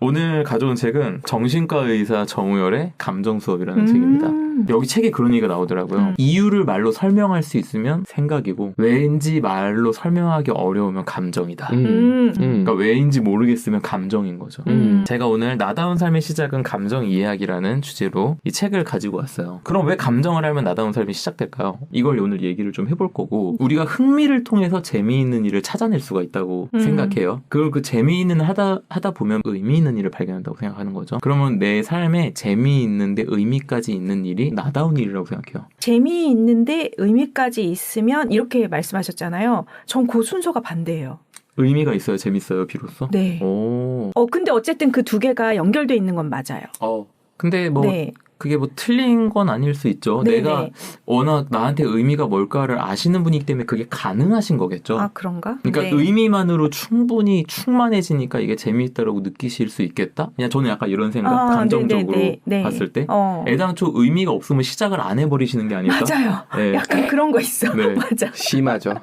오늘 가져온 책은 정신과 의사 정우열의 감정 수업이라는 책입니다. 여기 책에 그런 얘기가 나오더라고요. 이유를 말로 설명할 수 있으면 생각이고 왠지 말로 설명하기 어려우면 감정이다. 그러니까 왜인지 모르겠으면 감정인 거죠. 제가 오늘 나다운 삶의 시작은 감정 이해하기라는 주제로 이 책을 가지고 왔어요. 그럼 왜 감정을 알면 나다운 삶이 시작될까요? 이걸 오늘 얘기를 좀 해볼 거고 우리가 흥미를 통해서 재미있는 일을 찾아낼 수가 있다고 생각해요. 그걸 그 재미있는 하다 보면 의미 있는 일을 발견한다고 생각하는 거죠. 그러면 내 삶에 재미있는데 의미까지 있는 일이 나다운 일이라고 생각해요. 재미있는데 의미까지 있으면 이렇게 말씀하셨잖아요. 전 그 순서가 반대예요. 의미가 있어요? 재밌어요? 비로소? 네. 오. 근데 어쨌든 그 두 개가 연결돼 있는 건 맞아요. 근데 뭐 네. 그게 뭐 틀린 건 아닐 수 있죠. 네네. 내가 워낙 나한테 의미가 뭘까를 아시는 분이기 때문에 그게 가능하신 거겠죠. 아, 그런가? 그러니까 네. 의미만으로 충분히 충만해지니까 이게 재미있다라고 느끼실 수 있겠다? 그냥 저는 약간 이런 생각, 감정적으로 네네네. 봤을 때 네. 애당초 의미가 없으면 시작을 안 해버리시는 게 아닐까? 맞아요. 네. 약간 그런 거 있어. 네. 맞아. 심하죠.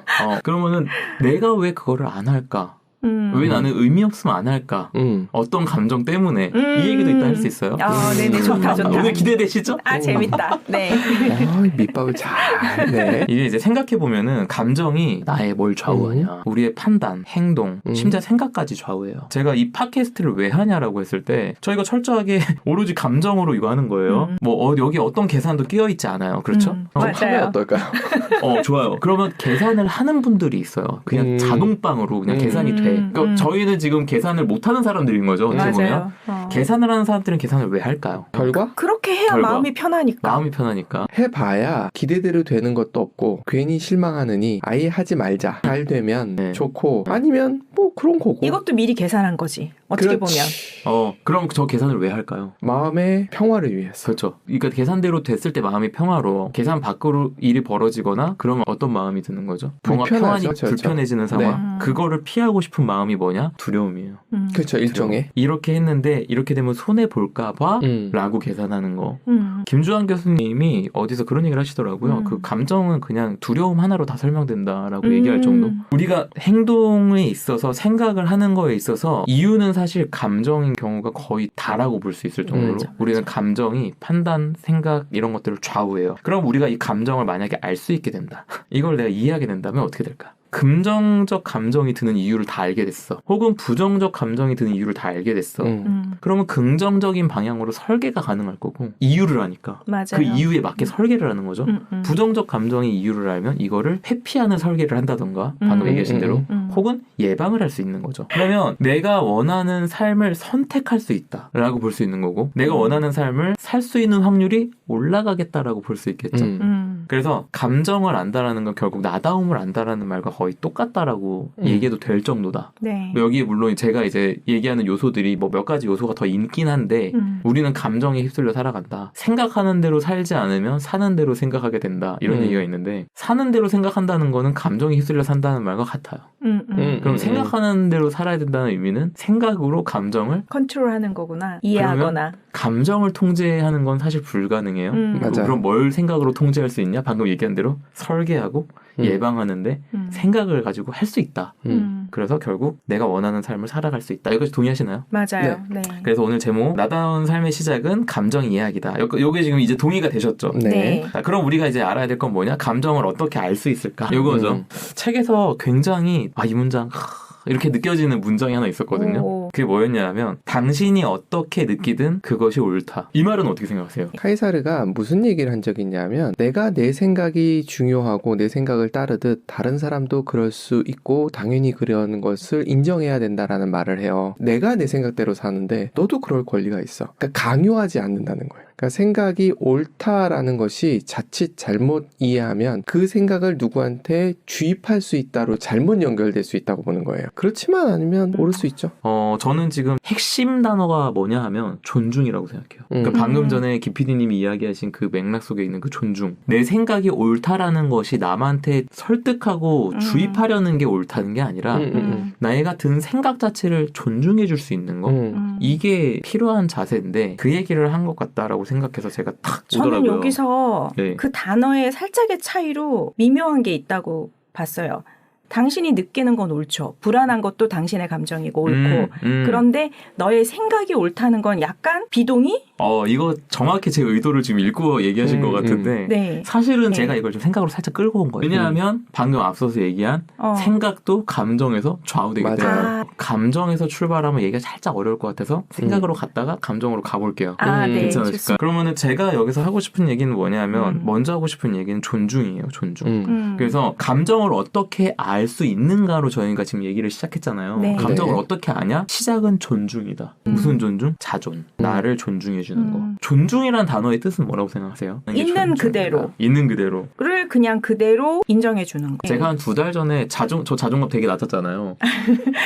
그러면은 내가 왜 그거를 안 할까? 왜 나는 의미 없으면 안 할까? 어떤 감정 때문에 이 얘기도 이따 할 수 있어요. 네네. 좋다. 오늘 기대되시죠? 재밌다. 네. 밑밥을 잘. 네. 이게 이제 생각해보면은 감정이 나의 뭘 좌우하냐. 우리의 판단, 행동, 심지어 생각까지 좌우해요. 제가 이 팟캐스트를 왜 하냐라고 했을 때 저희가 철저하게 오로지 감정으로 이거 하는 거예요. 뭐 여기 어떤 계산도 끼어있지 않아요. 그렇죠? 하면 맞아요. 어떨까요? 좋아요. 그러면 계산을 하는 분들이 있어요. 그냥 자동빵으로 그냥 계산이 돼. 그러니까 저희는 지금 계산을 못하는 사람들인 거죠. 어떻게 보면. 계산을 하는 사람들은 계산을 왜 할까요? 결과? 그렇게 해야 결과. 마음이 편하니까. 마음이 편하니까. 해봐야 기대대로 되는 것도 없고 괜히 실망하느니 아예 하지 말자. 잘 되면 네. 좋고 아니면 뭐 그런 거고. 이것도 미리 계산한 거지. 어떻게 그렇지. 보면. 그럼 저 계산을 왜 할까요? 마음의 평화를 위해서. 그렇죠. 그러니까 계산대로 됐을 때 마음이 평화로워. 계산 밖으로 일이 벌어지거나 그러면 어떤 마음이 드는 거죠? 뭔가 불편하죠, 평안이 그렇죠. 불편해지는 상황. 그거를 피하고 싶은 마음이 뭐냐? 두려움이에요. 그렇죠. 일종의. 이렇게 했는데 이렇게 되면 손해 볼까 봐 라고 계산하는 거. 김주환 교수님이 어디서 그런 얘기를 하시더라고요. 그 감정은 그냥 두려움 하나로 다 설명된다라고 얘기할 정도. 우리가 행동에 있어서 생각을 하는 거에 있어서 이유는 사실 감정인 경우가 거의 다라고 볼 수 있을 정도로 우리는 감정이 판단, 생각 이런 것들을 좌우해요. 그럼 우리가 이 감정을 만약에 알 수 있게 된다. 이걸 내가 이해하게 된다면 어떻게 될까? 긍정적 감정이 드는 이유를 다 알게 됐어. 혹은 부정적 감정이 드는 이유를 다 알게 됐어. 그러면 긍정적인 방향으로 설계가 가능할 거고 이유를 아니까. 맞아요. 그 이유에 맞게 설계를 하는 거죠. 부정적 감정의 이유를 알면 이거를 회피하는 설계를 한다던가 방금 얘기하신 대로 혹은 예방을 할 수 있는 거죠. 그러면 내가 원하는 삶을 선택할 수 있다라고 볼 수 있는 거고 내가 원하는 삶을 살 수 있는 확률이 올라가겠다라고 볼 수 있겠죠. 그래서 감정을 안다라는 건 결국 나다움을 안다라는 말과 거의 똑같다라고 얘기해도 될 정도다. 네. 여기에 물론 제가 이제 얘기하는 요소들이 뭐 몇 가지 요소가 더 있긴 한데 우리는 감정에 휩쓸려 살아간다. 생각하는 대로 살지 않으면 사는 대로 생각하게 된다. 이런 얘기가 있는데 사는 대로 생각한다는 거는 감정에 휩쓸려 산다는 말과 같아요. 그럼 생각하는 대로 살아야 된다는 의미는 생각으로 감정을 컨트롤하는 거구나. 이해하거나. 감정을 통제하는 건 사실 불가능해요. 맞아요. 그럼 뭘 생각으로 통제할 수 있냐? 방금 얘기한 대로 설계하고 예방하는데 생각을 가지고 할 수 있다. 그래서 결국 내가 원하는 삶을 살아갈 수 있다. 이것이 동의하시나요? 맞아요. 네. 그래서 오늘 제목 나다운 삶의 시작은 감정 이해하기다. 요게 지금 이제 동의가 되셨죠? 네. 자, 그럼 우리가 이제 알아야 될 건 뭐냐? 감정을 어떻게 알 수 있을까? 이거죠. 책에서 굉장히 이 문장 이렇게 느껴지는 문장이 하나 있었거든요. 오. 그게 뭐였냐면 당신이 어떻게 느끼든 그것이 옳다. 이 말은 어떻게 생각하세요? 카이사르가 무슨 얘기를 한 적이 있냐면 내가 내 생각이 중요하고 내 생각을 따르듯 다른 사람도 그럴 수 있고 당연히 그러는 것을 인정해야 된다라는 말을 해요. 내가 내 생각대로 사는데 너도 그럴 권리가 있어. 그러니까 강요하지 않는다는 거예요. 그러니까 생각이 옳다라는 것이 자칫 잘못 이해하면 그 생각을 누구한테 주입할 수 있다로 잘못 연결될 수 있다고 보는 거예요. 그렇지만 않으면 옳을 수 있죠. 저는 지금 핵심 단어가 뭐냐 하면 존중이라고 생각해요. 그러니까 방금 전에 기피디님이 이야기하신 그 맥락 속에 있는 그 존중. 내 생각이 옳다라는 것이 남한테 설득하고 주입하려는 게 옳다는 게 아니라 내가 든 생각 자체를 존중해 줄 수 있는 거. 이게 필요한 자세인데 그 얘기를 한 것 같다라고 생각해서 제가 탁 오더라고요. 저는 여기서 네. 그 단어의 살짝의 차이로 미묘한 게 있다고 봤어요. 당신이 느끼는 건 옳죠. 불안한 것도 당신의 감정이고 옳고. 그런데 너의 생각이 옳다는 건 약간 비동의? 이거 정확히 제 의도를 지금 읽고 얘기하신 것 같은데 네. 사실은 네. 제가 이걸 좀 생각으로 살짝 끌고 온 거예요. 왜냐하면 방금 앞서서 얘기한 생각도 감정에서 좌우되기 맞아요. 때문에 감정에서 출발하면 얘기가 살짝 어려울 것 같아서 생각으로 갔다가 감정으로 가볼게요. 네. 괜찮으실까요? 좋습니다. 그러면은 제가 여기서 하고 싶은 얘기는 뭐냐면 먼저 하고 싶은 얘기는 존중이에요. 존중. 그래서 감정을 어떻게 알 수 있는가로 저희가 지금 얘기를 시작했잖아요. 네. 감정을 네. 어떻게 아냐? 시작은 존중이다. 무슨 존중? 자존. 나를 존중해 주는 거. 존중이란 단어의 뜻은 뭐라고 생각하세요? 이게 있는 존중이다. 그대로. 있는 그대로. 를 그냥 그대로 인정해 주는 거. 제가 한 2달 전에 저 자존감 되게 낮았잖아요.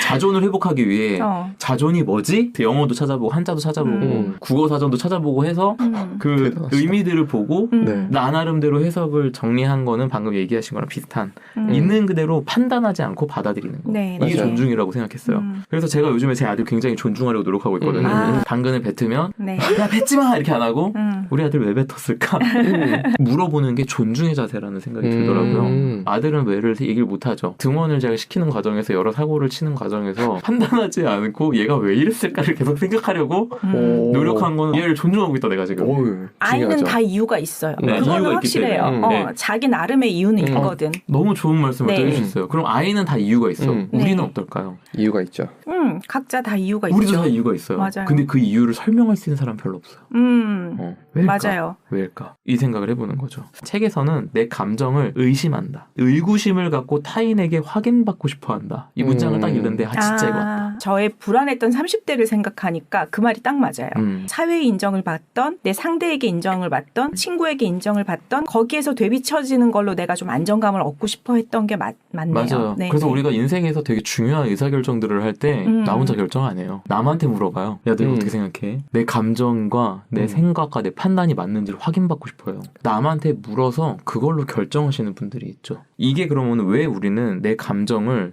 자존을 회복하기 위해 자존이 뭐지? 영어도 찾아보고 한자도 찾아보고 국어 사전도 찾아보고 해서 그 대단하시다. 의미들을 보고 네. 나 나름대로 해석을 정리한 거는 방금 얘기하신 거랑 비슷한 있는 그대로 판단하지 않고 받아들이는 거. 네, 이게 맞아요. 존중이라고 생각했어요. 그래서 제가 요즘에 제 아들 굉장히 존중하려고 노력하고 있거든요. 당근을 뱉으면 네. 야 뱉지 마 이렇게 안 하고 우리 아들 왜 뱉었을까? 물어보는 게 존중의 자세라는 생각이 들더라고요. 아들은 왜를 얘기를 못하죠. 등원을 제가 시키는 과정에서 여러 사고를 치는 과정에서 판단하지 않고 얘가 왜 이랬을까를 계속 생각하려고 노력한 거는 얘를 존중하고 있다 내가 지금. 어우, 아이는 중요하죠. 다 이유가 있어요. 네, 그거는 이유가 있기 확실해요. 때문에. 네. 자기 나름의 이유는 있거든. 너무 좋은 말씀을 네. 해주셨어요. 그럼 아이는 다 이유가 있어. 우리는 네. 어떨까요? 이유가 있죠. 각자 다 이유가 우리도 있죠. 다 이유가 있어요. 맞아요. 근데 그 이유를 설명할 수 있는 사람 별로 없어요. 왜일까? 맞아요. 왜일까? 이 생각을 해보는 거죠. 책에서는 내 감정을 의심한다. 의구심을 갖고 타인에게 확인받고 싶어한다. 이 문장을 딱 읽는데 진짜 이거 같다. 저의 불안했던 30대를 생각하니까 그 말이 딱 맞아요. 사회의 인정을 받던 내 상대에게 인정을 받던 친구에게 인정을 받던 거기에서 되비쳐지는 걸로 내가 좀 안정감을 얻고 싶어 했던 게 맞네요. 맞아요. 네. 그래서 우리가 인생에서 되게 중요한 의사결정들을 할 때 나 혼자 결정 안 해요. 남한테 물어봐요. 야, 너 어떻게 생각해? 내 감정과 내 생각과 내 판단이 맞는지를 확인받고 싶어요. 남한테 물어서 그걸로 결정하시는 분들이 있죠. 이게 그러면 왜 우리는 내 감정을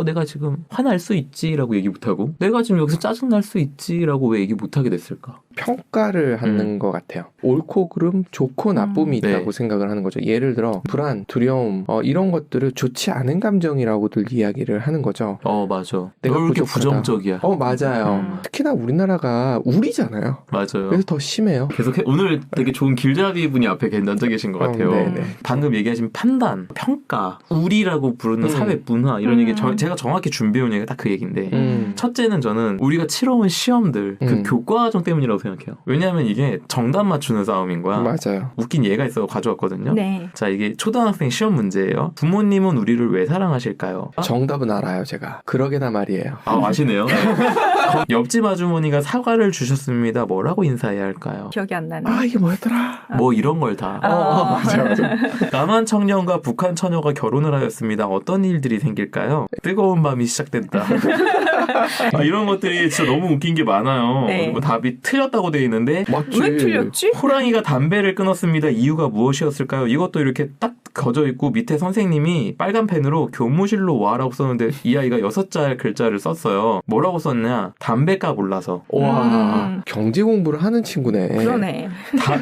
내가 지금 화날 수 있지라고 얘기 못하고 내가 지금 여기서 짜증날 수 있지라고 왜 얘기 못하게 됐을까? 평가를 하는 것 같아요. 옳고 그름, 좋고 나쁨이 있다고 네. 생각을 하는 거죠. 예를 들어 불안, 두려움 이런 것들을 좋지 않은 감정이라고들 이야기를 하는 거죠. 맞아. 내가 너 이렇게 부족하다. 부정적이야. 맞아요. 특히나 우리나라가 우리잖아요. 맞아요. 그래서 더 심해요. 계속 오늘 되게 좋은 길잡이 분이 앞에 앉아 계신 것 같아요. 네네. 방금 얘기하신 판단, 평가, 우리라고 부르는 사회 문화 이런 얘기 제가 정확히 준비해온 얘기가 딱 그 얘기인데 첫째는 저는 우리가 치러온 시험들 그 교과과정 때문이라고 생각해요. 왜냐하면 이게 정답 맞추는 싸움인 거야. 맞아요. 웃긴 예가 있어 가져왔거든요. 네. 자, 이게 초등학생 시험 문제예요. 부모님은 우리를 왜 사랑하실까요? 정답은 알아요, 제가. 그러게나 말이에요. 아시네요. 옆집 아주머니가 사과를 주셨습니다. 뭐라고 인사해야 할까요? 기억이 안 나네. 이게 뭐였더라? 뭐 이런 걸 다. 맞아요. 남한 청년과 북한 처녀가 결혼을 하였습니다. 어떤 일들이 생길까요? 뜨거운 밤이 시작된다. 이런 것들이 진짜 너무 웃긴 게 많아요. 네. 뭐 답이 틀렸다고 돼 있는데 맞지. 왜 틀렸지? 호랑이가 담배를 끊었습니다. 이유가 무엇이었을까요? 이것도 이렇게 딱 거져 있고 밑에 선생님이 빨간 펜으로 교무실로 와라고 썼는데 이 아이가 6자 글자를 썼어요. 뭐라고 썼냐? 담배값 올라서. 와, 경제 공부를 하는 친구네. 그러네.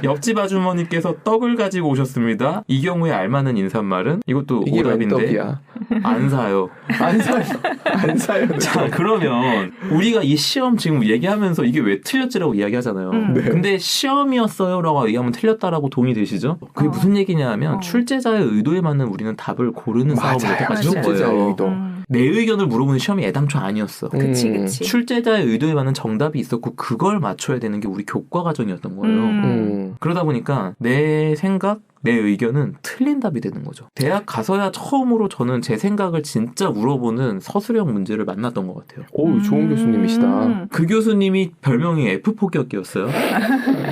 옆집 아주머니께서 떡을 가지고 오셨습니다. 이 경우에 알맞는 인사말은 이것도 이게 웬 오답인데 떡이야? 안 사요. 안 사요. 안 사요. 자, 그러면 우리가 이 시험 지금 얘기하면서 이게 왜 틀렸지라고 이야기하잖아요. 네. 근데 시험이었어요라고 얘기하면 틀렸다라고 동의 되시죠? 그게 무슨 얘기냐 하면 출제자의 의도에 맞는 우리는 답을 고르는 싸움을 맞아요. 여태까지 한 출제자의 거예요. 의도. 내 의견을 물어보는 시험이 애당초 아니었어. 그치, 그치. 출제자의 의도에 맞는 정답이 있었고 그걸 맞춰야 되는 게 우리 교과 과정이었던 거예요. 그러다 보니까 내 생각, 내 의견은 틀린 답이 되는 거죠. 대학 가서야 처음으로 저는 제 생각을 진짜 물어보는 서술형 문제를 만났던 것 같아요. 오, 좋은 교수님이시다. 그 교수님이 별명이 F폭격기였어요.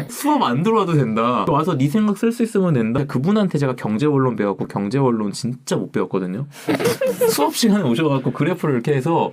수업 안 들어와도 된다. 와서 네 생각 쓸 수 있으면 된다. 그분한테 제가 경제원론 배웠고 경제원론 진짜 못 배웠거든요. 수업 시간에 오셔갖고 그래프를 이렇게 해서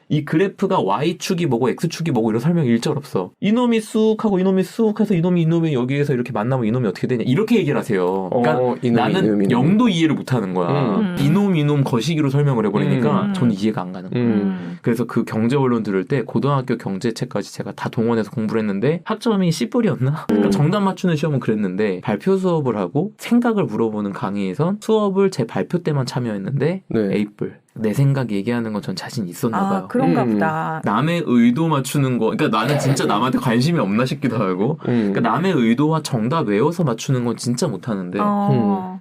이 그래프가 Y축이 뭐고 X축이 뭐고 이런 설명이 일절 없어. 이놈이 쑥 하고 이놈이 쑥 해서 이놈이 여기에서 이렇게 만나면 이놈이 어떻게 되냐 이렇게 얘기를 하세요. 그러니까 나는 영도 이해를 못하는 거야. 이놈 거시기로 설명을 해버리니까 저는 이해가 안 가는 거예요. 그래서 그 경제원론 들을 때 고등학교 경제책까지 제가 다 동원해서 공부를 했는데 학점이 C뿔이었나? 그러니까 정답 맞추는 시험은 그랬는데 발표 수업을 하고 생각을 물어보는 강의에선 수업을 제 발표 때만 참여했는데 네. A뿔. 내 생각 얘기하는 건 전 자신 있었나 봐요. 그런가 보다. 남의 의도 맞추는 거, 그러니까 나는 진짜 남한테 관심이 없나 싶기도 하고, 그러니까 남의 의도와 정답 외워서 맞추는 건 진짜 못하는데,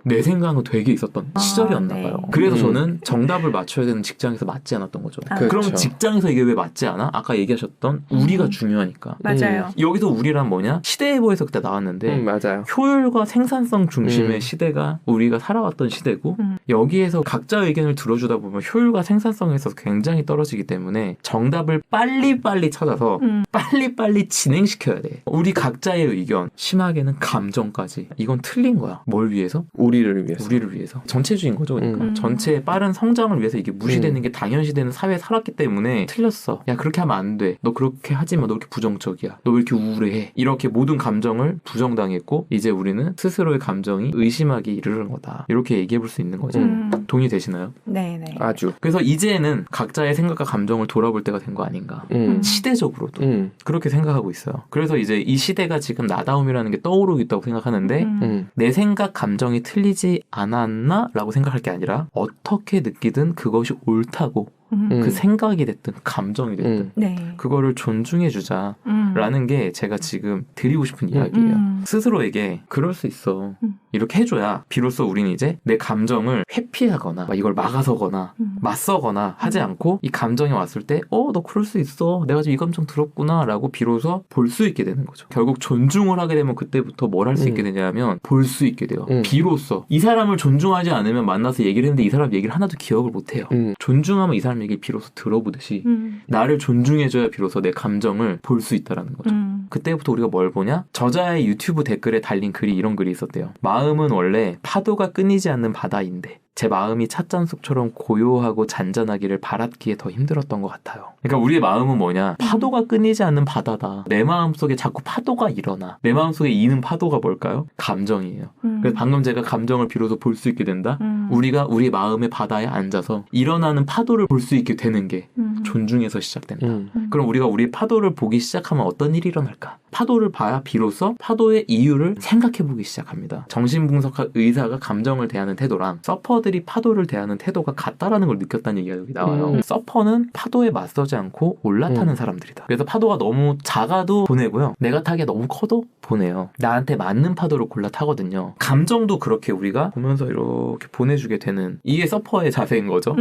내 생각은 되게 있었던 시절이었나 네. 봐요. 그래서 저는 정답을 맞춰야 되는 직장에서 맞지 않았던 거죠. 그렇죠. 그럼 직장에서 이게 왜 맞지 않아? 아까 얘기하셨던 우리가 중요하니까. 맞아요. 여기서 우리란 뭐냐? 시대에보에서 그때 나왔는데, 맞아요. 효율과 생산성 중심의 시대가 우리가 살아왔던 시대고, 여기에서 각자 의견을 들어주다 보면 효율과 생산성에 있어서 굉장히 떨어지기 때문에 정답을 빨리빨리 찾아서 빨리빨리 진행시켜야 돼. 우리 각자의 의견, 심하게는 감정까지. 이건 틀린 거야. 뭘 위해서? 우리를 위해서. 우리를 위해서. 전체주의인 거죠. 그러니까. 전체의 빠른 성장을 위해서 이게 무시되는 게 당연시되는 사회에 살았기 때문에 틀렸어. 야, 그렇게 하면 안 돼. 너 그렇게 하지 마. 너 이렇게 부정적이야. 너 왜 이렇게 우울해. 이렇게 모든 감정을 부정당했고 이제 우리는 스스로의 감정이 의심하기 이르는 거다. 이렇게 얘기해 볼 수 있는 거죠. 동의되시나요? 네네. 아주. 그래서 이제는 각자의 생각과 감정을 돌아볼 때가 된 거 아닌가. 시대적으로도 그렇게 생각하고 있어요. 그래서 이제 이 시대가 지금 나다움이라는 게 떠오르고 있다고 생각하는데 내 생각, 감정이 틀리지 않았나? 라고 생각할 게 아니라 어떻게 느끼든 그것이 옳다고 그 생각이 됐든 감정이 됐든 네. 그거를 존중해주자 라는 게 제가 지금 드리고 싶은 이야기예요. 스스로에게 그럴 수 있어. 이렇게 해줘야 비로소 우리는 이제 내 감정을 회피하거나 이걸 막아서거나 맞서거나 하지 않고 이 감정이 왔을 때 너 그럴 수 있어. 내가 지금 이 감정 들었구나 라고 비로소 볼 수 있게 되는 거죠. 결국 존중을 하게 되면 그때부터 뭘 할 수 있게 되냐면 볼 수 있게 돼요. 비로소 이 사람을 존중하지 않으면 만나서 얘기를 했는데 이 사람 얘기를 하나도 기억을 못해요. 존중하면 이 사람 얘기를 비로소 들어보듯이 나를 존중해줘야 비로소 내 감정을 볼 수 있다라는 거죠. 그때부터 우리가 뭘 보냐? 저자의 유튜브 댓글에 달린 글이 이런 글이 있었대요. 마음은 원래 파도가 끊이지 않는 바다인데 제 마음이 찻잔속처럼 고요하고 잔잔하기를 바랐기에 더 힘들었던 것 같아요. 그러니까 우리의 마음은 뭐냐? 파도가 끊이지 않는 바다다. 내 마음속에 자꾸 파도가 일어나. 내 마음속에 이는 파도가 뭘까요? 감정이에요. 그래서 방금 제가 감정을 비로소 볼 수 있게 된다? 우리가 우리 마음의 바다에 앉아서 일어나는 파도를 볼 수 있게 되는 게 존중에서 시작된다. 그럼 우리가 우리 파도를 보기 시작하면 어떤 일이 일어날까? 파도를 봐야 비로소 파도의 이유를 생각해보기 시작합니다. 정신분석학 의사가 감정을 대하는 태도랑 서퍼들이 파도를 대하는 태도가 같다라는 걸 느꼈다는 얘기가 여기 나와요. 서퍼는 파도에 맞서지 않고 올라타는 사람들이다. 그래서 파도가 너무 작아도 보내고요. 내가 타기에 너무 커도 보내요. 나한테 맞는 파도를 골라 타거든요. 감정도 그렇게 우리가 보면서 이렇게 보내주게 되는 이게 서퍼의 자세인 거죠.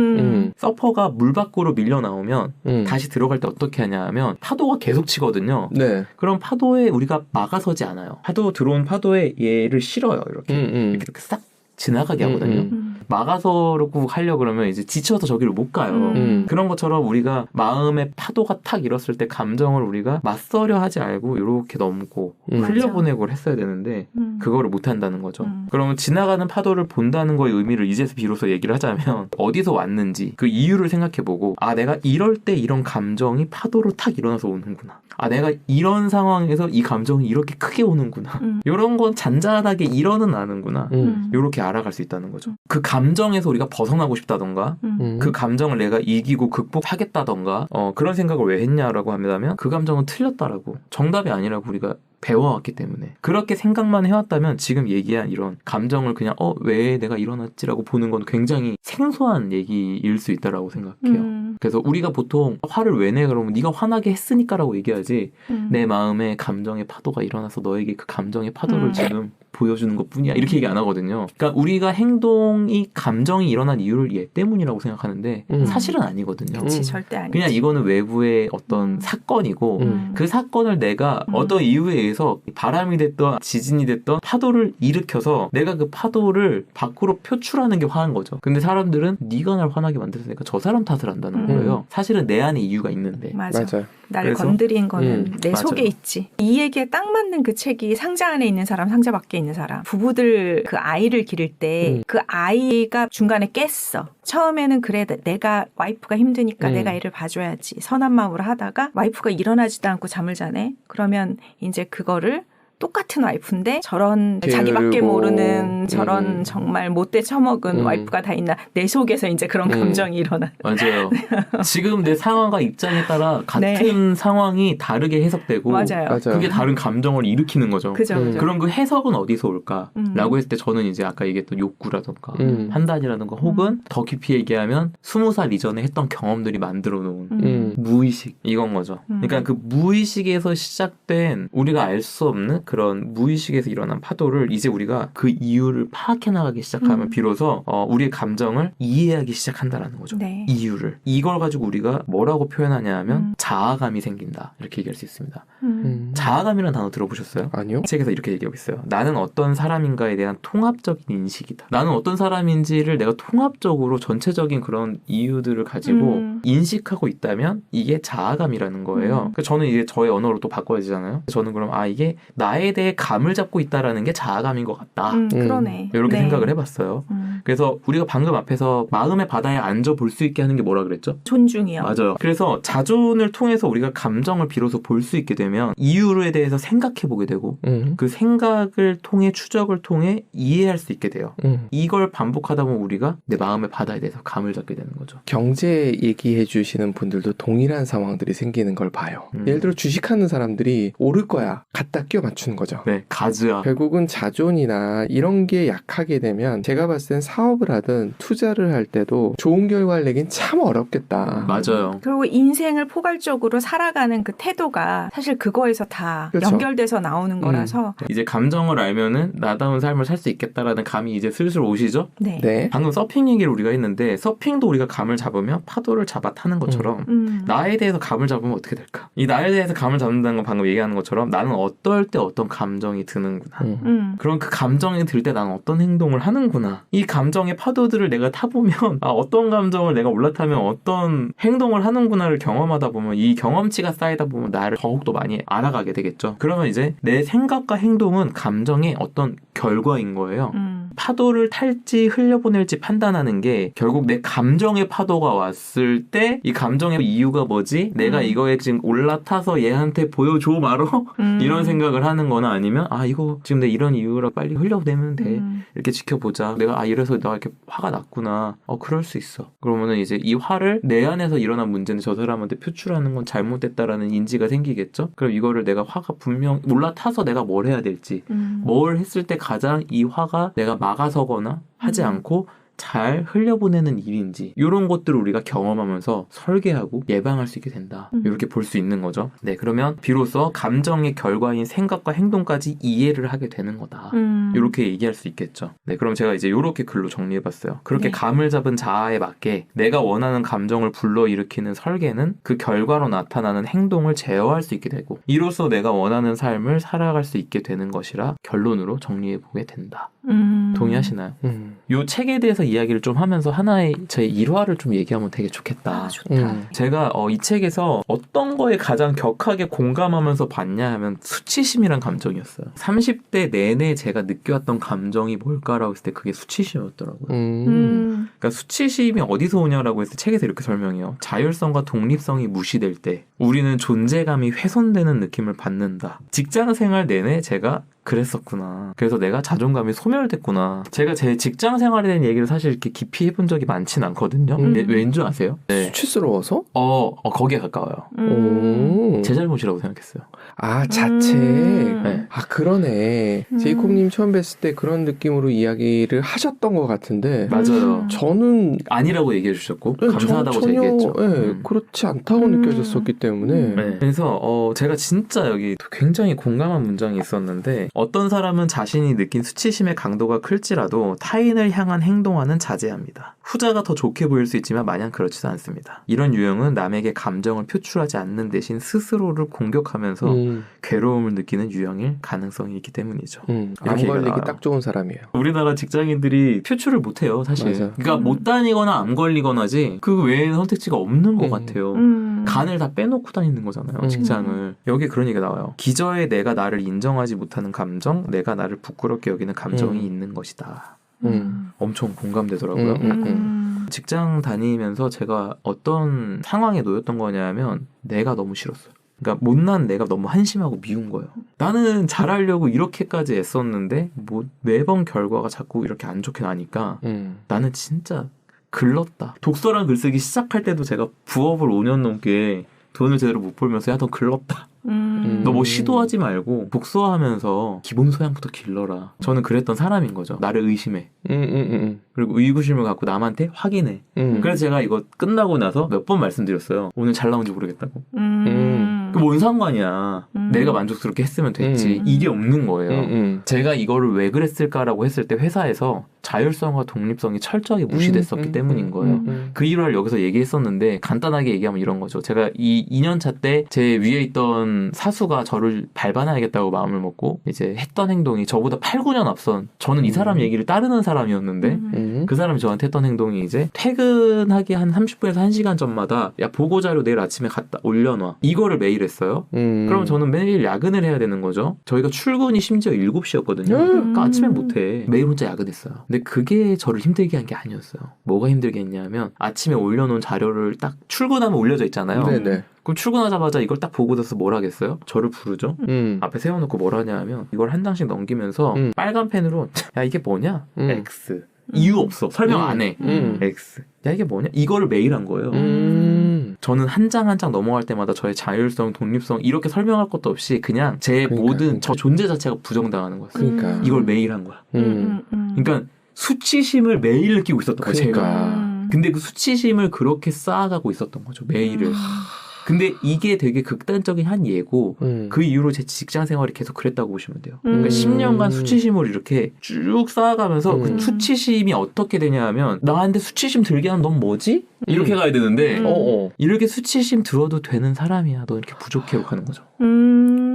서퍼가 물 밖으로 밀려 나오면 다시 들어갈 때 어떻게 하냐 하면 파도가 계속 치거든요. 네. 그럼 파도에 우리가 막아서지 않아요. 들어온 파도에 얘를 실어요. 이렇게 싹 지나가게 하거든요. 막아서라고 하려고 그러면 이제 지쳐서 저기를 못 가요. 그런 것처럼 우리가 마음의 파도가 탁 일었을 때 감정을 우리가 맞서려 하지 말고 이렇게 넘고 흘려보내고 했어야 되는데 그거를 못 한다는 거죠. 그러면 지나가는 파도를 본다는 거의 의미를 이제서 비로소 얘기를 하자면 어디서 왔는지 그 이유를 생각해보고 내가 이럴 때 이런 감정이 파도로 탁 일어나서 오는구나. 내가 이런 상황에서 이 감정이 이렇게 크게 오는구나. 이런 건 잔잔하게 일어는 아는구나. 이렇게 알아갈 수 있다는 거죠. 그 감정에서 우리가 벗어나고 싶다던가 그 감정을 내가 이기고 극복하겠다던가 그런 생각을 왜 했냐라고 한다면 그 감정은 틀렸다라고 정답이 아니라고 우리가 배워왔기 때문에 그렇게 생각만 해왔다면 지금 얘기한 이런 감정을 그냥 왜 내가 일어났지라고 보는 건 굉장히 생소한 얘기일 수 있다라고 생각해요. 그래서 우리가 보통 화를 왜 내? 그러면 네가 화나게 했으니까라고 얘기하지 내 마음에 감정의 파도가 일어나서 너에게 그 감정의 파도를 지금 보여주는 것뿐이야 이렇게 얘기 안 하거든요. 그러니까 우리가 행동이 감정이 일어난 이유를 얘 때문이라고 생각하는데 사실은 아니거든요. 그치, 절대 아니지. 그냥 이거는 외부의 어떤 사건이고 그 사건을 내가 어떤 이유에 의해서 바람이 됐던 지진이 됐던 파도를 일으켜서 내가 그 파도를 밖으로 표출하는 게 화한 거죠. 근데 사람들은 네가 날 화나게 만들었으니까 저 사람 탓을 한다는 거예요. 사실은 내 안에 이유가 있는데. 맞아요. 나를 건드린 거는 내 맞아요. 속에 있지. 이 얘기에 딱 맞는 그 책이 상자 안에 있는 사람, 상자 밖에 있는 사람. 부부들 그 아이를 기를 때 그 아이가 중간에 깼어. 처음에는 그래 내가 와이프가 힘드니까 내가 애를 봐줘야지. 선한 마음으로 하다가 와이프가 일어나지도 않고 잠을 자네. 그러면 이제 그거를 똑같은 와이프인데 저런 게으르고, 자기밖에 모르는 저런 정말 못돼 처먹은 와이프가 다 있나 내 속에서 이제 그런 감정이 일어나. 맞아요. 지금 내 상황과 입장에 따라 같은 네. 상황이 다르게 해석되고 맞아요. 그게 다른 감정을 일으키는 거죠. 그죠. 그럼 그 해석은 어디서 올까라고 했을 때 저는 이제 아까 얘기했던 욕구라든가 판단이라든가 혹은 더 깊이 얘기하면 20살 이전에 했던 경험들이 만들어 놓은 무의식 이건 거죠. 그러니까 그 무의식에서 시작된 우리가 알 수 없는 그런 무의식에서 일어난 파도를 이제 우리가 그 이유를 파악해 나가기 시작하면 비로소 우리의 감정을 이해하기 시작한다라는 거죠. 네. 이유를. 이걸 가지고 우리가 뭐라고 표현하냐 하면 자아감이 생긴다. 이렇게 얘기할 수 있습니다. 자아감이라는 단어 들어보셨어요? 아니요. 책에서 이렇게 얘기하고 있어요. 나는 어떤 사람인가에 대한 통합적인 인식이다. 나는 어떤 사람인지를 내가 통합적으로 전체적인 그런 이유들을 가지고 인식하고 있다면 이게 자아감이라는 거예요. 그러니까 저는 이게 저의 언어로 또 바꿔야 되잖아요. 저는 그럼 이게 나에 대해 감을 잡고 있다라는 게 자아감인 것 같다. 그러네. 이렇게 네. 생각을 해봤어요. 그래서 우리가 방금 앞에서 마음의 바다에 앉아 볼 수 있게 하는 게 뭐라 그랬죠? 존중이요. 맞아요. 그래서 자존을 통해서 우리가 감정을 비로소 볼 수 있게 되면 이유에 대해서 생각해 보게 되고 그 생각을 통해 추적을 통해 이해할 수 있게 돼요. 이걸 반복하다 보면 우리가 내 마음의 바다에 대해서 감을 잡게 되는 거죠. 경제 얘기해 주시는 분들도 동일한 상황들이 생기는 걸 봐요. 예를 들어 주식하는 사람들이 오를 거야. 갖다 끼워 맞추는 거죠. 네, 가즈아. 결국은 자존이나 이런 게 약하게 되면 제가 봤을 땐 사업을 하든 투자를 할 때도 좋은 결과를 내긴 참 어렵겠다. 맞아요. 그리고 인생을 포괄적으로 살아가는 그 태도가 사실 그거에서 다 그렇죠. 연결돼서 나오는 거라서 이제 감정을 알면은 나다운 삶을 살 수 있겠다라는 감이 이제 슬슬 오시죠? 네. 네. 방금 서핑 얘기를 우리가 했는데 서핑도 우리가 감을 잡으면 파도를 잡아 타는 것처럼 나에 대해서 감을 잡으면 어떻게 될까? 이 나에 대해서 감을 잡는다는 건 방금 얘기하는 것처럼 나는 어떨 때 어떤 감정이 드는구나. 그럼 그 감정이 들 때 나는 어떤 행동을 하는구나. 이 감정의 파도들을 내가 타보면 어떤 감정을 내가 올라타면 어떤 행동을 하는구나를 경험하다 보면 이 경험치가 쌓이다 보면 나를 더욱더 많이 알아가게 되겠죠. 그러면 이제 내 생각과 행동은 감정의 어떤 결과인 거예요. 파도를 탈지 흘려보낼지 판단하는 게 결국 내 감정의 파도가 왔을 때 이 감정의 이유가 뭐지? 내가 이거에 지금 올라타서 얘한테 보여줘 말어? 이런 생각을 하는 거나 아니면 이거 지금 내 이런 이유로 빨리 흘려보내면 돼. 이렇게 지켜보자. 내가 이래서 나 이렇게 화가 났구나. 그럴 수 있어. 그러면은 이제 이 화를 내 안에서 일어난 문제는 저 사람한테 표출하는 건 잘못됐다라는 인지가 생기겠죠? 그럼 이거를 내가 화가 분명 올라타서 내가 뭘 해야 될지 뭘 했을 때 가장 이 화가 내가 막아서거나 하지 않고 잘 흘려보내는 일인지 이런 것들을 우리가 경험하면서 설계하고 예방할 수 있게 된다. 이렇게 볼 수 있는 거죠. 네, 그러면 비로소 감정의 결과인 생각과 행동까지 이해를 하게 되는 거다. 이렇게 얘기할 수 있겠죠. 네, 그럼 제가 이제 이렇게 글로 정리해봤어요. 그렇게 네. 감을 잡은 자아에 맞게 내가 원하는 감정을 불러일으키는 설계는 그 결과로 나타나는 행동을 제어할 수 있게 되고 이로써 내가 원하는 삶을 살아갈 수 있게 되는 것이라 결론으로 정리해보게 된다. 동의하시나요? 이 책에 대해서 이야기를 좀 하면서 하나의 제 일화를 좀 얘기하면 되게 좋겠다. 좋다. 제가 이 책에서 어떤 거에 가장 격하게 공감하면서 봤냐 하면 수치심이란 감정이었어요. 30대 내내 제가 느껴왔던 감정이 뭘까라고 했을 때 그게 수치심이었더라고요. 그러니까 수치심이 어디서 오냐라고 했을 때 책에서 이렇게 설명해요. 자율성과 독립성이 무시될 때 우리는 존재감이 훼손되는 느낌을 받는다. 직장생활 내내 제가 그랬었구나. 그래서 내가 자존감이 소멸됐구나. 제가 제 직장 생활에 대한 얘기를 사실 이렇게 깊이 해본 적이 많진 않거든요. 왠 줄 아세요? 네. 수치스러워서? 거기에 가까워요. 제 잘못이라고 생각했어요. 자책. 네. 그러네. 제이콥님 처음 뵀을 때 그런 느낌으로 이야기를 하셨던 것 같은데. 맞아요. 저는 아니라고 얘기해 주셨고 감사하다고 전혀, 얘기했죠. 그렇지 않다고 느껴졌었기 때문에. 네. 그래서 제가 진짜 여기 굉장히 공감한 문장이 있었는데 어떤 사람은 자신이 느낀 수치심의 강도가 클지라도 타인을 향한 행동하는 자제합니다. 후자가 더 좋게 보일 수 있지만 마냥 그렇지도 않습니다. 이런 유형은 남에게 감정을 표출하지 않는 대신 스스로를 공격하면서 괴로움을 느끼는 유형일 가능성이 있기 때문이죠. 안 걸리기 딱 좋은 사람이에요. 우리나라 직장인들이 표출을 못해요, 사실. 맞아. 그러니까 못 다니거나 안 걸리거나지 그 외에는 선택지가 없는 것 같아요. 간을 다 빼놓고 다니는 거잖아요, 직장을. 여기 그런 얘기가 나와요. 기저에 내가 나를 인정하지 못하는 감정, 내가 나를 부끄럽게 여기는 감정이 있는 것이다. 엄청 공감되더라고요. 직장 다니면서 제가 어떤 상황에 놓였던 거냐면 내가 너무 싫었어요. 그러니까 못난 내가 너무 한심하고 미운 거예요. 나는 잘하려고 이렇게까지 애썼는데 뭐 매번 결과가 자꾸 이렇게 안 좋게 나니까 나는 진짜 글렀다. 독서랑 글쓰기 시작할 때도 제가 부업을 5년 넘게 돈을 제대로 못 벌면서 야 너 글렀다. 너 뭐 시도하지 말고 독서하면서 기본 소양부터 길러라. 저는 그랬던 사람인 거죠. 나를 의심해. 그리고 의구심을 갖고 남한테 확인해. 그래서 제가 이거 끝나고 나서 몇 번 말씀드렸어요. 오늘 잘 나온지 모르겠다고. 그 뭔 상관이야. 내가 만족스럽게 했으면 됐지. 이게 없는 거예요. 제가 이거를 왜 그랬을까라고 했을 때 회사에서 자율성과 독립성이 철저하게 무시됐었기 때문인 거예요. 그 일화를 여기서 얘기했었는데 간단하게 얘기하면 이런 거죠. 제가 이 2년차 때 제 위에 있던 사수가 저를 밟아놔야겠다고 마음을 먹고 이제 했던 행동이 저보다 8, 9년 앞선 저는 이 사람 얘기를 따르는 사람이었는데 그 사람이 저한테 했던 행동이 이제 퇴근하기 한 30분에서 1시간 전마다 야 보고자료 내일 아침에 갖다 올려놔. 이거를 매일 했어요. 그럼 저는 매일 야근을 해야 되는 거죠. 저희가 출근이 심지어 7시였거든요. 그러니까 아침에 못해. 매일 혼자 야근했어요. 근데 그게 저를 힘들게 한 게 아니었어요. 뭐가 힘들게 했냐면 아침에 올려놓은 자료를 딱 출근하면 올려져 있잖아요. 네네. 그럼 출근하자마자 이걸 딱 보고 나서 뭘 하겠어요? 저를 부르죠? 앞에 세워놓고 뭘 하냐 하면 이걸 한 장씩 넘기면서 빨간 펜으로 야 이게 뭐냐? X. 이유 없어. 설명 안 해. X. 야 이게 뭐냐? 이거를 매일 한 거예요. 저는 한 장 한 장 넘어갈 때마다 저의 자율성, 독립성 이렇게 설명할 것도 없이 그냥 제 모든 저 존재 자체가 부정당하는 거였어요. 이걸 매일 한 거야. 그러니까 수치심을 매일 느끼고 있었던 거예요. 제가. 근데 그 수치심을 그렇게 쌓아가고 있었던 거죠. 매일을. 근데 이게 되게 극단적인 한 예고 그 이후로 제 직장 생활이 계속 그랬다고 보시면 돼요. 그러니까 10년간 수치심을 이렇게 쭉 쌓아가면서 그 수치심이 어떻게 되냐 하면 나한테 수치심 들게 하면 넌 뭐지? 이렇게 가야 되는데 이렇게 수치심 들어도 되는 사람이야. 너 이렇게 부족해 하는 거죠.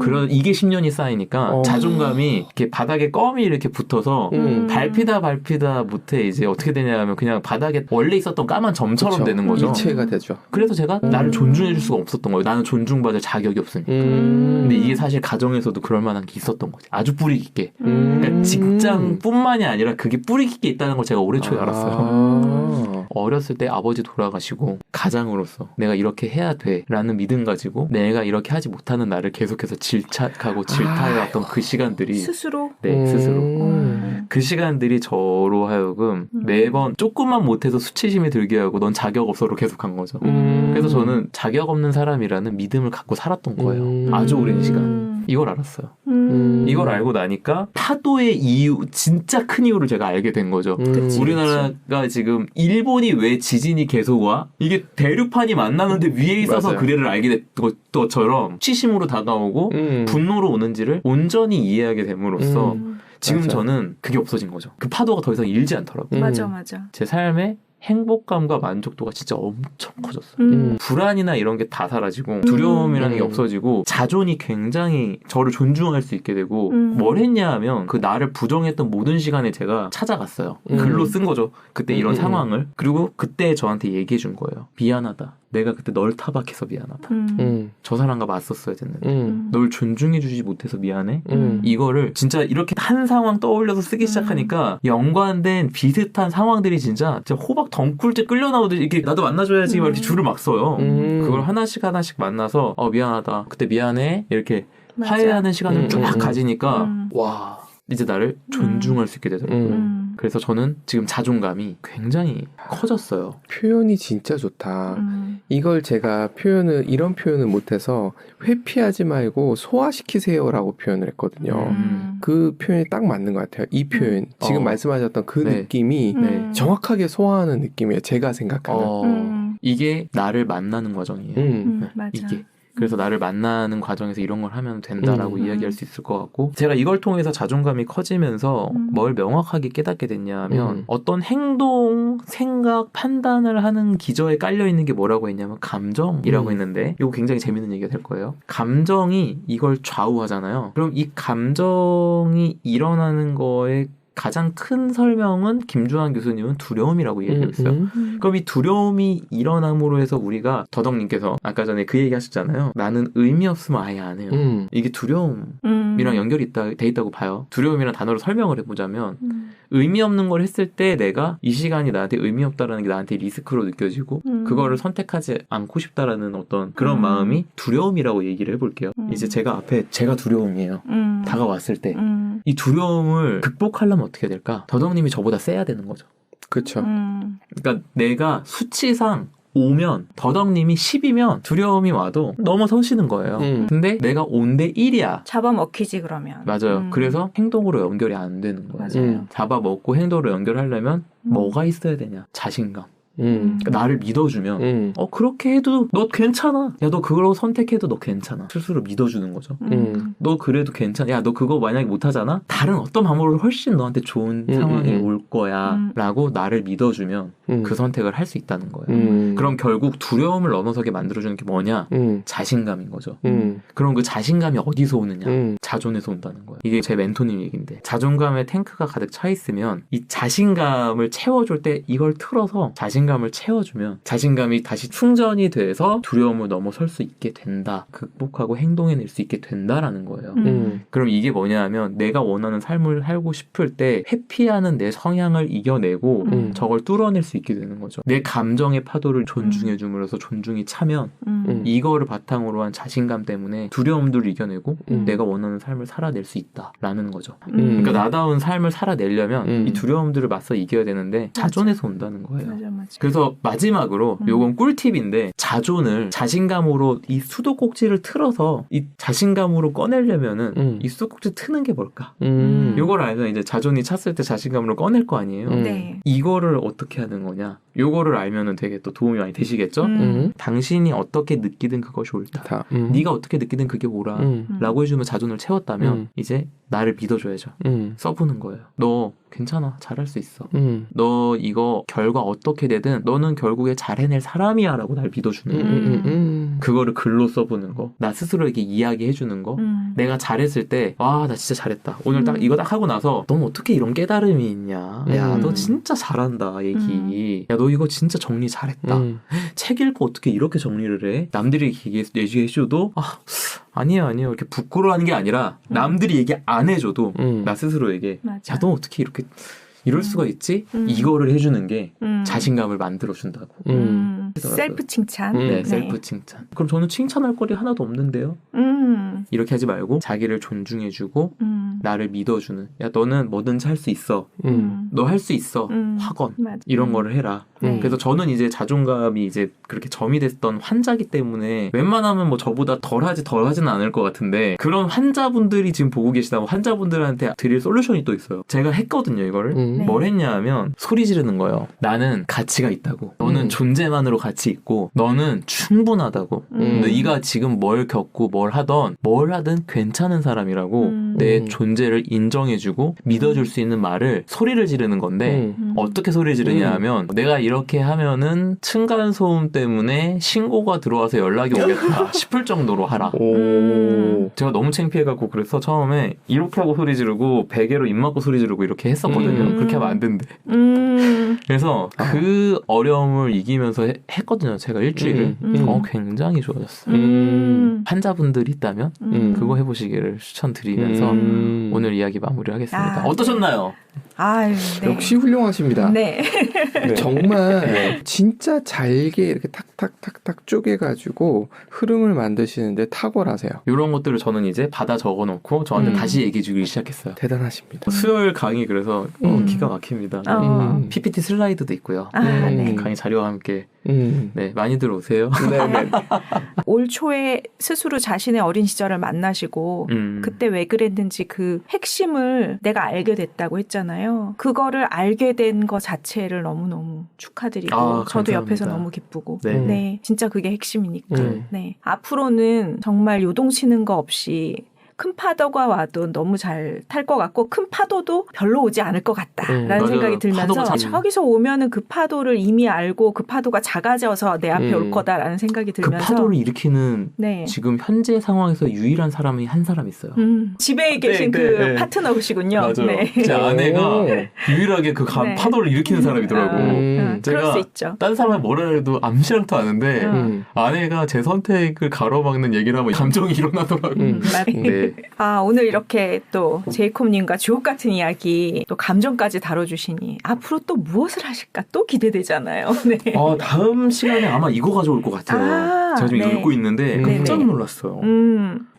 그런 이게 10년이 쌓이니까 자존감이 이렇게 바닥에 껌이 이렇게 붙어서 밟히다 못해 이제 어떻게 되냐 하면 그냥 바닥에 원래 있었던 까만 점처럼 그쵸. 되는 거죠. 이체가 되죠. 그래서 제가 나를 존중해 줄 수가 없었던 거예요. 나는 존중받을 자격이 없으니까. 근데 이게 사실 가정에서도 그럴 만한 게 있었던 거죠. 아주 뿌리 깊게. 그러니까 직장뿐만이 아니라 그게 뿌리 깊게 있다는 걸 제가 올해 초에 알았어요. 어렸을 때 아버지 돌아가시고 가장으로서 내가 이렇게 해야 돼 라는 믿음 가지고 내가 이렇게 하지 못하는 나를 계속해서 질책하고 질타해왔던 그 시간들이 스스로? 네, 스스로. 그 시간들이 저로 하여금 매번 조금만 못해서 수치심이 들게 하고 넌 자격 없어로 계속한 거죠. 그래서 저는 자격 없는 사람이라는 믿음을 갖고 살았던 거예요. 아주 오랜 시간. 이걸 알았어요. 이걸 알고 나니까 파도의 이유, 진짜 큰 이유를 제가 알게 된 거죠. 우리나라가 지금 일본이 왜 지진이 계속 와? 이게 대륙판이 만나는데 위에 있어서 맞아요. 그래를 알게 됐던 것처럼 치심으로 다가오고 분노로 오는지를 온전히 이해하게 됨으로써 지금 맞아. 저는 그게 없어진 거죠. 그 파도가 더 이상 일지 않더라고요. 맞아. 제 삶에 행복감과 만족도가 진짜 엄청 커졌어요. 불안이나 이런 게 다 사라지고 두려움이라는 게 없어지고 자존이 굉장히 저를 존중할 수 있게 되고 뭘 했냐 하면 그 나를 부정했던 모든 시간에 제가 찾아갔어요. 글로 쓴 거죠. 그때 이런 상황을. 그리고 그때 저한테 얘기해 준 거예요. 미안하다. 내가 그때 널 타박해서 미안하다. 저 사람과 맞섰어야 됐는데 널 존중해 주지 못해서 미안해. 이거를 진짜 이렇게 한 상황 떠올려서 쓰기 시작하니까 연관된 비슷한 상황들이 진짜 호박 덩굴째 끌려 나오듯이 이렇게 나도 만나줘야지 막 이렇게 줄을 막 서요. 그걸 하나씩 만나서 미안하다. 그때 미안해. 이렇게 맞아. 화해하는 시간을 쫙 가지니까 와 이제 나를 존중할 수 있게 되더라고요. 그래서 저는 지금 자존감이 굉장히 커졌어요. 표현이 진짜 좋다. 이걸 제가 이런 표현을 못해서 회피하지 말고 소화시키세요라고 표현을 했거든요. 그 표현이 딱 맞는 것 같아요. 이 표현. 지금 말씀하셨던 그 네. 느낌이 네. 정확하게 소화하는 느낌이에요. 제가 생각하는. 이게 나를 만나는 과정이에요. 맞아. 이게. 그래서 나를 만나는 과정에서 이런 걸 하면 된다라고 이야기할 수 있을 것 같고 제가 이걸 통해서 자존감이 커지면서 뭘 명확하게 깨닫게 됐냐 하면 어떤 행동, 생각, 판단을 하는 기저에 깔려있는 게 뭐라고 했냐면 감정이라고 했는데 이거 굉장히 재밌는 얘기가 될 거예요. 감정이 이걸 좌우하잖아요. 그럼 이 감정이 일어나는 거에 가장 큰 설명은 김주환 교수님은 두려움이라고 얘기했어요. 그럼 이 두려움이 일어남으로 해서 우리가 더덕님께서 아까 전에 그 얘기 하셨잖아요. 나는 의미 없으면 아예 안 해요. 이게 두려움이랑 연결이 돼 있다고 봐요. 두려움이란 단어로 설명을 해보자면 의미 없는 걸 했을 때 내가 이 시간이 나한테 의미 없다라는 게 나한테 리스크로 느껴지고 그거를 선택하지 않고 싶다라는 어떤 그런 마음이 두려움이라고 얘기를 해볼게요. 이제 제가 두려움이에요. 다가왔을 때 이 두려움을 극복하려면 어떻게 될까? 더덕님이 저보다 세야 되는 거죠. 그렇죠. 그러니까 내가 수치상 5면 더덕님이 10이면 두려움이 와도 넘어서시는 거예요. 근데 내가 온대 1이야. 잡아먹히지 그러면. 맞아요. 그래서 행동으로 연결이 안 되는 거예요. 맞아요. 잡아먹고 행동으로 연결하려면 뭐가 있어야 되냐? 자신감. 그러니까 나를 믿어주면 그렇게 해도 너 괜찮아. 야, 너 그걸 선택해도 너 괜찮아. 스스로 믿어주는 거죠. 너 그래도 괜찮아. 야, 너 그거 만약에 못하잖아? 다른 어떤 방법으로 훨씬 너한테 좋은 상황이 올 거야 라고 나를 믿어주면 그 선택을 할 수 있다는 거예요. 그럼 결국 두려움을 넘어서게 만들어주는 게 뭐냐? 자신감인 거죠. 그럼 그 자신감이 어디서 오느냐? 자존에서 온다는 거예요. 이게 제 멘토님 얘기인데 자존감에 탱크가 가득 차 있으면 이 자신감을 채워줄 때 이걸 틀어서 자신감을 채워주면 자신감이 다시 충전이 돼서 두려움을 넘어설 수 있게 된다. 극복하고 행동해낼 수 있게 된다라는 거예요. 그럼 이게 뭐냐 하면 내가 원하는 삶을 살고 싶을 때 회피하는 내 성향을 이겨내고 저걸 뚫어낼 수 있게 되는 거죠. 내 감정의 파도를 존중해 줌으로써 존중이 차면 이거를 바탕으로 한 자신감 때문에 두려움들을 이겨내고 내가 원하는 삶을 살아낼 수 있다라는 거죠. 그러니까 나다운 삶을 살아내려면 이 두려움들을 맞서 이겨야 되는데 자존에서 온다는 거예요. 맞아. 그래서 마지막으로 요건 꿀팁인데 자존을 자신감으로 이 수도꼭지를 틀어서 이 자신감으로 꺼내려면은 이 수도꼭지 트는 게 뭘까? 요걸 알면 이제 자존이 찼을 때 자신감으로 꺼낼 거 아니에요. 네. 이거를 어떻게 하는 거냐? 요거를 알면은 되게 또 도움이 많이 되시겠죠? 당신이 어떻게 느끼든 그것이 옳다. 네가 어떻게 느끼든 그게 옳아. 라고 해주면 자존을 채웠다면 이제 나를 믿어줘야죠. 써보는 거예요. 너 괜찮아. 잘할 수 있어. 너 이거 결과 어떻게 되든 너는 결국에 잘 해낼 사람이야 라고 날 믿어주는 거. 그거를 글로 써보는 거. 나 스스로에게 이야기해주는 거. 내가 잘했을 때 와, 나 진짜 잘했다. 오늘 딱 이거 딱 하고 나서 넌 어떻게 이런 깨달음이 있냐. 야, 너 진짜 잘한다. 얘기. 야, 너 이거 진짜 정리 잘했다. 책 읽고 어떻게 이렇게 정리를 해? 남들이 얘기해줘도 아니에요. 이렇게 부끄러워하는 게 아니라 남들이 얘기 안 해줘도 나 스스로에게 맞아. 야, 너 어떻게 이렇게 이럴 수가 있지? 이거를 해주는 게 자신감을 만들어준다고. 셀프 칭찬. 네, 셀프 칭찬. 그럼 저는 칭찬할 거리 하나도 없는데요? 이렇게 하지 말고 자기를 존중해주고 나를 믿어주는 야, 너는 뭐든지 할 수 있어. 너 할 수 있어. 확언. 맞아. 이런 거를 해라. 그래서 저는 이제 자존감이 이제 그렇게 점이 됐던 환자기 때문에 웬만하면 뭐 저보다 덜하지는 않을 것 같은데 그런 환자분들이 지금 보고 계시다면 환자분들한테 드릴 솔루션이 또 있어요. 제가 했거든요, 이거를. 네. 뭘 했냐 하면 소리 지르는 거예요. 나는 가치가 있다고. 너는 존재만으로 가치 있고 너는 충분하다고. 네가 지금 뭘 겪고 뭘 하든 괜찮은 사람이라고 내 존재를 인정해주고 믿어줄 수 있는 말을 소리를 지르는 건데 어떻게 소리 지르냐 하면 내가 이렇게 하면은 층간소음 때문에 신고가 들어와서 연락이 오겠다 싶을 정도로 하라. 제가 너무 창피해갖고 그래서 처음에 이렇게 하고 소리 지르고 베개로 입 막고 소리 지르고 이렇게 했었거든요. 그렇게 하면 안 된대. 그래서 그 어려움을 이기면서 했거든요. 제가 일주일을. 굉장히 좋아졌어요. 환자분들이 있다면 그거 해보시기를 추천드리면서 오늘 이야기 마무리하겠습니다. 어떠셨나요? 아유, 네. 역시 훌륭하십니다. 네. 정말 진짜 잘게 이렇게 탁탁탁탁 쪼개가지고 흐름을 만드시는데 탁월하세요. 이런 것들을 저는 이제 받아 적어놓고 저한테 다시 얘기해주기 시작했어요. 대단하십니다. 수요일 강의 그래서 기가 막힙니다. PPT 슬라이드도 있고요. 네. 강의 자료와 함께 네, 많이들 오세요. 네네. 올 초에 스스로 자신의 어린 시절을 만나시고 그때 왜 그랬는지 그 핵심을 내가 알게 됐다고 했잖아요. 그거를 알게 된 거 자체를 너무너무 축하드리고 저도 감사합니다. 옆에서 너무 기쁘고 네. 네, 진짜 그게 핵심이니까 네. 앞으로는 정말 요동치는 거 없이 큰 파도가 와도 너무 잘 탈 것 같고 큰 파도도 별로 오지 않을 것 같다라는 맞아요. 생각이 들면서 저기서 오면은 그 파도를 이미 알고 그 파도가 작아져서 내 앞에 올 거다라는 생각이 그 들면서 파도를 일으키는 네. 지금 현재 상황에서 유일한 사람이 한 사람 있어요. 집에 계신 그 파트너시군요. 맞아요. 네. 제 아내가 오. 유일하게 그 네. 파도를 일으키는 사람이더라고. 그럴 제가 수 있죠. 딴 사람이 뭐라 해도 암시랑도 아는데 아내가 제 선택을 가로막는 얘기를 하면 감정이 일어나더라고. 맞아요. 네, 네. 아, 오늘 이렇게 또 제이콥님과 주옥 같은 이야기, 또 감정까지 다뤄주시니 앞으로 또 무엇을 하실까 또 기대되잖아요. 네. 다음 시간에 아마 이거 가져올 것 같아요. 아, 제가 지금 네. 읽고 있는데 깜짝 놀랐어요.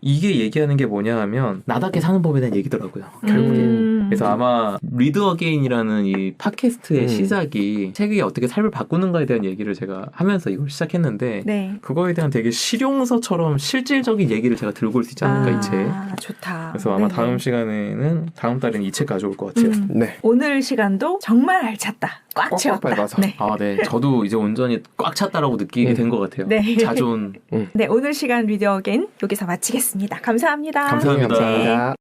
이게 얘기하는 게 뭐냐 하면 나답게 사는 법에 대한 얘기더라고요. 결국엔. 그래서 아마 리드 어게인이라는 이 팟캐스트의 시작이 책이 어떻게 삶을 바꾸는가에 대한 얘기를 제가 하면서 이걸 시작했는데 네. 그거에 대한 되게 실용서처럼 실질적인 얘기를 제가 들고 올 수 있지 않을까 이 책. 좋다. 그래서 아마 네네. 다음 시간에는 다음 달에는 이 책 가져올 것 같아요. 네. 오늘 시간도 정말 알찼다. 꽉 꽉꽉 채웠다. 밟아서. 네. 네. 저도 이제 온전히 꽉 찼다라고 느끼게 된 것 같아요. 네. 자존. 네, 오늘 시간 리드 어게인 여기서 마치겠습니다. 감사합니다. 감사합니다. 감사합니다.